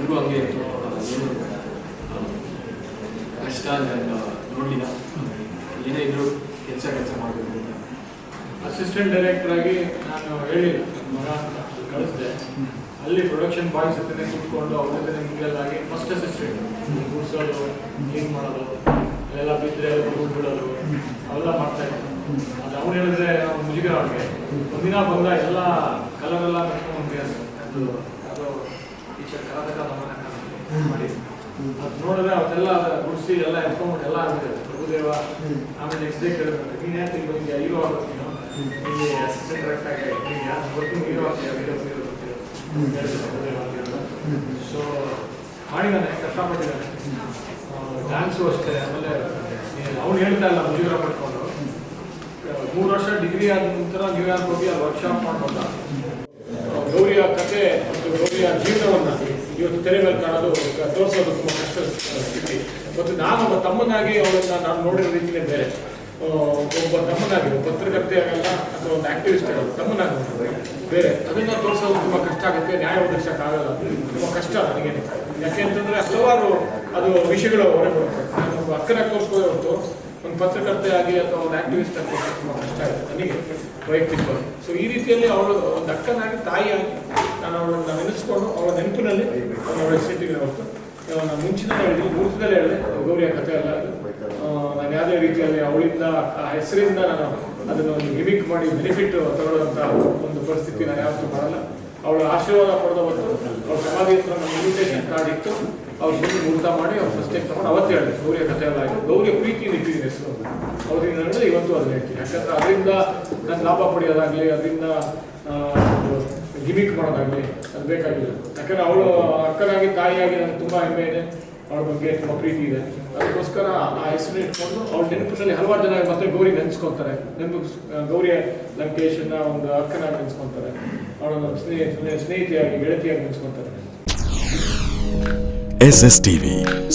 ನನಗೂ ಹಂಗೆ ಏನು ಕಷ್ಟ ನೋಡಲಿಲ್ಲ. ಏನೇ ಇದ್ರು ಕೆಲಸ ಮಾಡಬೇಕು ಅಂತ ಅಸಿಸ್ಟೆಂಟ್ ಡೈರೆಕ್ಟರ್ ಆಗಿ ನಾನು ಹೇಳಿಲ್ಲ, ಮಗ ಅಂತ ಕಳಿಸಿದೆ. ಅಲ್ಲಿ ಪ್ರೊಡಕ್ಷನ್ ಬಾಯ್ಸ್ ಜೊತೆ ಕೂತ್ಕೊಂಡು ಅವ್ರ ಜೊತೆ ಮಿಂಗಲ್ ಆಗಿ ಫಸ್ಟ್ ಅಸಿಸ್ಟೆಂಟ್ ಗುಡಿಸೋದು, ಕ್ಲೀನ್ ಮಾಡೋದು, ಎಲ್ಲ ಬಿದ್ದರೆ ಬಿಡೋದು ಅವೆಲ್ಲ ಮಾಡ್ತಾ ಇದ್ದೆ. ಅದು ಅವ್ನು ಹೇಳಿದ್ರೆ ಮುಜುಗರ ಅವ್ರಿಗೆ ಒಂದಿನ ಬಂದ ಎಲ್ಲ ಕಲರೆಲ್ಲ ಕಟ್ಕೊಂಡು ಅದು ಯಾವುದೋ ಟೀಚರ್ ಕರಾಟಕ ಮಾಡಿದ್ವಿ. ಅದು ನೋಡಿದ್ರೆ ಅವತ್ತೆಲ್ಲ ಗುಡಿಸಿ ಎಲ್ಲ ಎತ್ಕೊಂಡ್ಬಿಟ್ಟು ಎಲ್ಲ ಆಗ್ಬಿಟ್ಟಿದೆ ಪ್ರಭುದೇವ. ಆಮೇಲೆ ನೆಕ್ಸ್ಟ್ ಡೇ ಕೇಳಿದ್ರೆ ನೀನು ಯಾಕೆ ಬಂದಿದ್ಯಾ, ಹೀರೋ ಆಗ್ಬೇಕು, ಇಲ್ಲಿ ಅಸಿಸ್ಟೆಂಟ್ ಡೈರೆಕ್ಟರ್ ಆಗಿ ವರ್ಕಿಂಗ್ ಹೀರೋ ಆಗ್ತೀಯ, ಹೀರೋ ಸೊ ಮಾಡಿದ್ದಾನೆ, ಕಷ್ಟಪಟ್ಟಿದ್ದಾನೆ. ಡ್ಯಾನ್ಸು ಅಷ್ಟೇ. ಆಮೇಲೆ ಅವ್ನು ಹೇಳ್ತಾ ಇಲ್ಲ ಮುಜುಗರ ಪಡ್ಕೊಂಡು 3 ವರ್ಷ ಡಿಗ್ರಿ ಆದ ನಂತರ ನ್ಯೂಯಾರ್ಕ್ ಹೋಗಿ ಅಲ್ಲಿ ವರ್ಕ್ಶಾಪ್ ಮಾಡ್ಕೊಂಡ. ಗೌರಿಯ ಕಥೆ ಮತ್ತು ಗೌರಿಯ ಜೀವನವನ್ನು ಇವತ್ತು ತೆರೆ ಮೇಲೆ ಕಾಣೋದು, ತೋರಿಸೋದು ತುಂಬ ಕಷ್ಟ ಸ್ಥಿತಿ. ಮತ್ತು ನಾನು ಒಬ್ಬ ತಮ್ಮನಾಗಿ ಅವಳನ್ನು ನಾನು ನೋಡಿರೋ ರೀತಿಯೇ ಬೇರೆ. ಒಬ್ಬ ತಮ್ಮನಾಗಿ, ಒಬ್ಬ ಪತ್ರಕರ್ತೆ ಆಗಲ್ಲ ಅಥವಾ ಒಂದು ಆಕ್ಟಿವಿಸ್ಟ್ ಆಗಲ್ಲ, ತಮ್ಮನಾಗಿ ಬೇರೆ. ಅದನ್ನು ತೋರಿಸೋದು ತುಂಬ ಕಷ್ಟ ಆಗುತ್ತೆ, ನ್ಯಾಯ ಒದಗಿಸೋಕ್ಕಾಗಲ್ಲ, ತುಂಬ ಕಷ್ಟ ನನಗೆ. ಯಾಕೆ ಅಂತಂದರೆ ಹಲವಾರು ಅದು ವಿಷಯಗಳು ಹೊರಗೆ ಬರುತ್ತೆ. ನಾನು ಒಬ್ಬ ಅಕ್ಕನಾಗಿ ತೋರಿಸ್ಬೋದೇ ಹೊರತು ಒಂದು ಪತ್ರಕರ್ತೆ ಆಗಿ ಅಥವಾ ಒಂದು ಆಕ್ಟಿವಿಸ್ಟ್ ಆಗಿ ತುಂಬ ಕಷ್ಟ ಆಗುತ್ತೆ ನನಗೆ ವೈಯಕ್ತಿಕವಾಗಿ. ಸೊ ಈ ರೀತಿಯಲ್ಲಿ ಅವಳು ಒಂದು ಅಕ್ಕನಾಗಿ, ತಾಯಿಯಾಗಿ ನಾನು ಅವಳನ್ನು ನೆನೆಸ್ಕೊಂಡು ಅವಳ ನೆನಪಿನಲ್ಲಿ ಅವಳ ಸ್ಥಿತಿಗೆ ಹೊರತು ನಾನು ಮುಂಚಿನ ಹೇಳಿದೆ, ಮೂರ್ತದಲ್ಲೇ ಹೇಳಿದೆ, ಗೌರಿಯ ಕಥೆ ಅಲ್ಲ ಅದು. ನಾನು ಯಾವುದೇ ರೀತಿಯಲ್ಲಿ ಅವಳಿಂದ ಆ ಹೆಸರಿಂದ ನಾನು ಅದನ್ನು ಒಂದು ಗಿಮಿಕ್ ಮಾಡಿ ಬೆನಿಫಿಟ್ ತಗೊಳ್ಳುವಂಥ ಒಂದು ಪರಿಸ್ಥಿತಿ ನಾನು ಯಾವತ್ತೂ ಮಾಡಲ್ಲ. ಅವಳ ಆಶೀರ್ವಾದ ಪಡೆದ ಹೊತ್ತು ಅವ್ರ ಸಮಾಧಿ ಹತ್ರ ನಮ್ಮ ಇನ್ವಿಟೇಷನ್ ಕಾರ್ಡ್ ಇತ್ತು, ಅವ್ರ ಮುಂದೆ ಮುಹೂರ್ತ ಮಾಡಿ ಅವ್ರು ಫಸ್ಟ್ ಟೈಮ್ ತಗೊಂಡು ಅವತ್ತೇ ಹೇಳಿದೆ ಗೌರಿಯ ಕಥೆ ಎಲ್ಲ ಆಯಿತು. ಗೌರಿಯ ಪ್ರೀತಿ ಇಟ್ಟಿದ್ದೀನಿ ಹೆಸರು ಅವ್ರಿಗೆ ಹೇಳಿದ್ರೆ ಇವತ್ತು ಅದನ್ನ ಹೇಳ್ತೀನಿ. ಯಾಕಂದರೆ ಅದರಿಂದ ನಾನು ಲಾಭ ಪಡೆಯೋದಾಗಲಿ, ಅದರಿಂದ ಗಿಮಿಕ್ ಮಾಡೋದಾಗಲಿ ಅದು ಬೇಕಾಗಿಲ್ಲ. ಯಾಕಂದರೆ ಅವಳು ಅಕ್ಕನಾಗಿ, ತಾಯಿಯಾಗಿ ನನಗೆ ತುಂಬ ಹೆಮ್ಮೆ ಇದೆ, ಅವಳ ಬಗ್ಗೆ ತುಂಬ ಪ್ರೀತಿ ಇದೆ. ಅದಕ್ಕೋಸ್ಕರ ಆ ಹೆಸರು ಇಟ್ಕೊಂಡು ಅವಳ ನೆನಪಿನಲ್ಲಿ ಹಲವಾರು ಜನ ಮತ್ತೆ ಗೌರಿ ನೆನೆಸ್ಕೊತಾರೆ. ಗೌರಿಯ ಲಂಕೇಶನ್ನ ಒಂದು ಅಕ್ಕನಾಗಿ ನೆನೆಸ್ಕೊತಾರೆ, ಅವಳನ್ನು ಸ್ನೇಹಿತೆಯಾಗಿ, ಗೆಳತಿಯಾಗಿ ನೆನೆಸ್ಕೊತಾರೆ. SSTV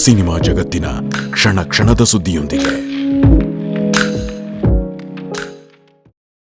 ಸಿನಿಮಾ ಜಗತ್ತಿನ ಕ್ಷಣ ಕ್ಷಣದ ಸುದ್ದಿಯೊಂದಿಗೆ.